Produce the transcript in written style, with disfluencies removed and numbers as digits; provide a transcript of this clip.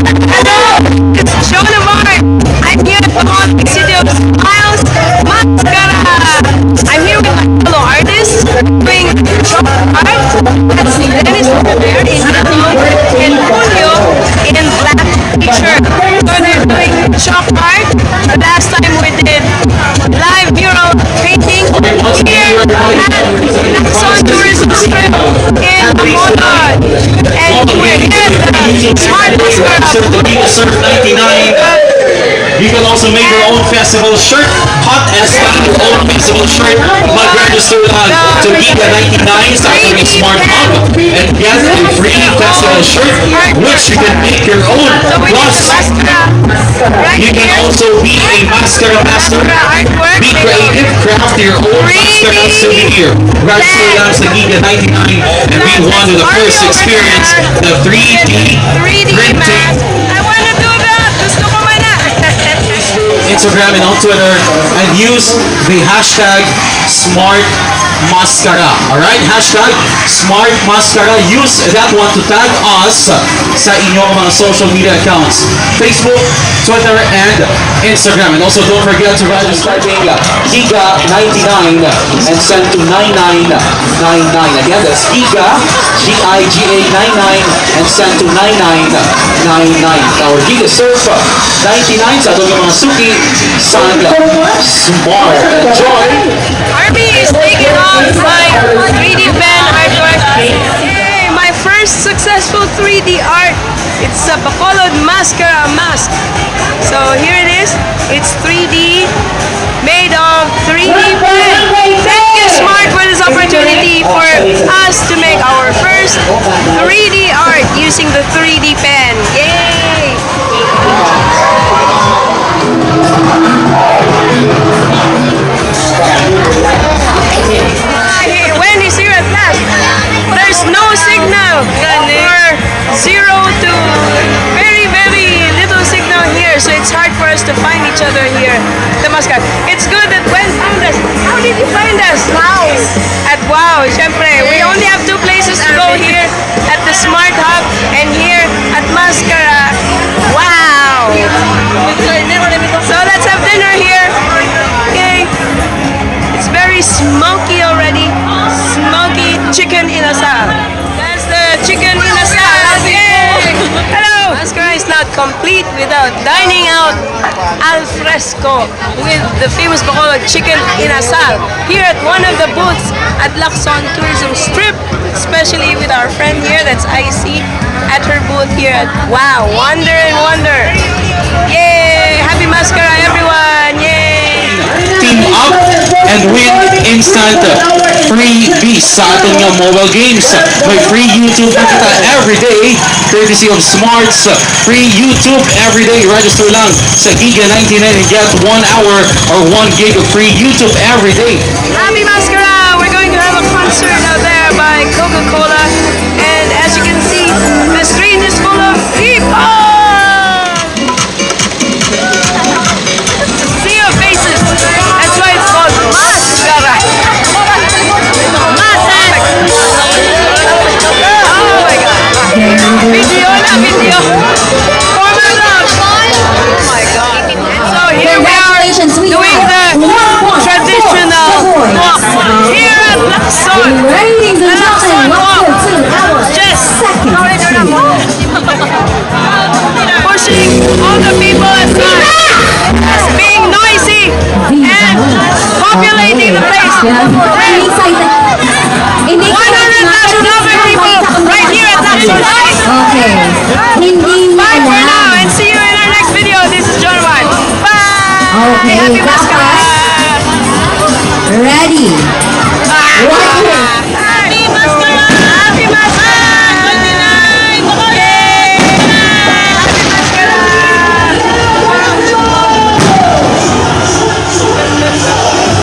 Hello, it's Joan of Arc. I'm here at the City of Smiles, Mascara. I'm here with my fellow artists doing chalk art. That's Dennis over there in yellow and Julio in black t-shirt. So they're doing chalk art. The last time we did live mural painting here at Sun Tourism Strip in Bacolod. And we're here at the Smart Mascara. Surf 99. You can also make your own festival shirt, hot and style your own festival shirt. Mag-register to Giga 99 sa ating Smart Hub and get a free festival shirt which you can make your own. Plus, you can also be a mascara master, be creative, craft your own mascara souvenir. Register lang sa Giga 99 and be one of the first to experience the 3D printing. Instagram and on Twitter, and use the hashtag SmartMascara. Alright? Hashtag SmartMascara. Use that one to tag us sa inyong mga social media accounts. Facebook, Twitter, and Instagram. And also don't forget to register Giga 99 and send to 9999. Again, that's Giga, G-I-G-A 99 and send to 9999. Our Giga Surf 99 sa atong mga suki Sun Smart. Enjoy! Arby is taking off my 3D pen artwork. Yay! My first successful 3D art. It's a Bacolod Mascara mask. So here it is. It's 3D, made of 3D pen. Thank you, Smart, for this opportunity for us to make our first 3D art using the 3D pen. Yay! When he's here at last, there's no signal for 0 to very, very little signal here, so it's hard for us to find each other here. The Mascara. It's good that Gwen found us. How did you find us? Wow! At Wow, syempre. We only have 2 places to go here at the Smart Hub and here at Mascara. Wow! So let's have dinner here. Okay. It's very smoky already. Smoky chicken inasal. That's the chicken inasal. Yay! Hello! Mascara is not complete without dining out al fresco with the famous Bacolod chicken inasal here at one of the booths at Lacson Tourism Strip, especially with our friend here, that's IC, at her booth here at Wow, Wonder and Wonder. Yay! Happy Mascara, everyone! Yay! Team up and win instant freebies sa ating mobile games. May free YouTube na kita everyday, courtesy of Smart's free YouTube everyday. Register lang sa Giga 99 and get 1 hour or 1 gig of free YouTube everyday. Happy Mascara! We're going to have a concert out there by Coca-Cola, and as you can see, the screen is full of people! See your faces. That's why it's called Mascara. Oh my God. Video na video. Former love. Oh my God. So here we are doing the traditional walk here at Lacson. Ladies and gentlemen, welcome to our second Pushing all the people aside as being noisy and populating the place. 100,000 other people right here at Lacson. Okay. Hindi Bye for alam. now and see you in our next video. This is John White. Bye! Okay, Happy Mascara! Ready. Happy Mascara! Happy Mascara!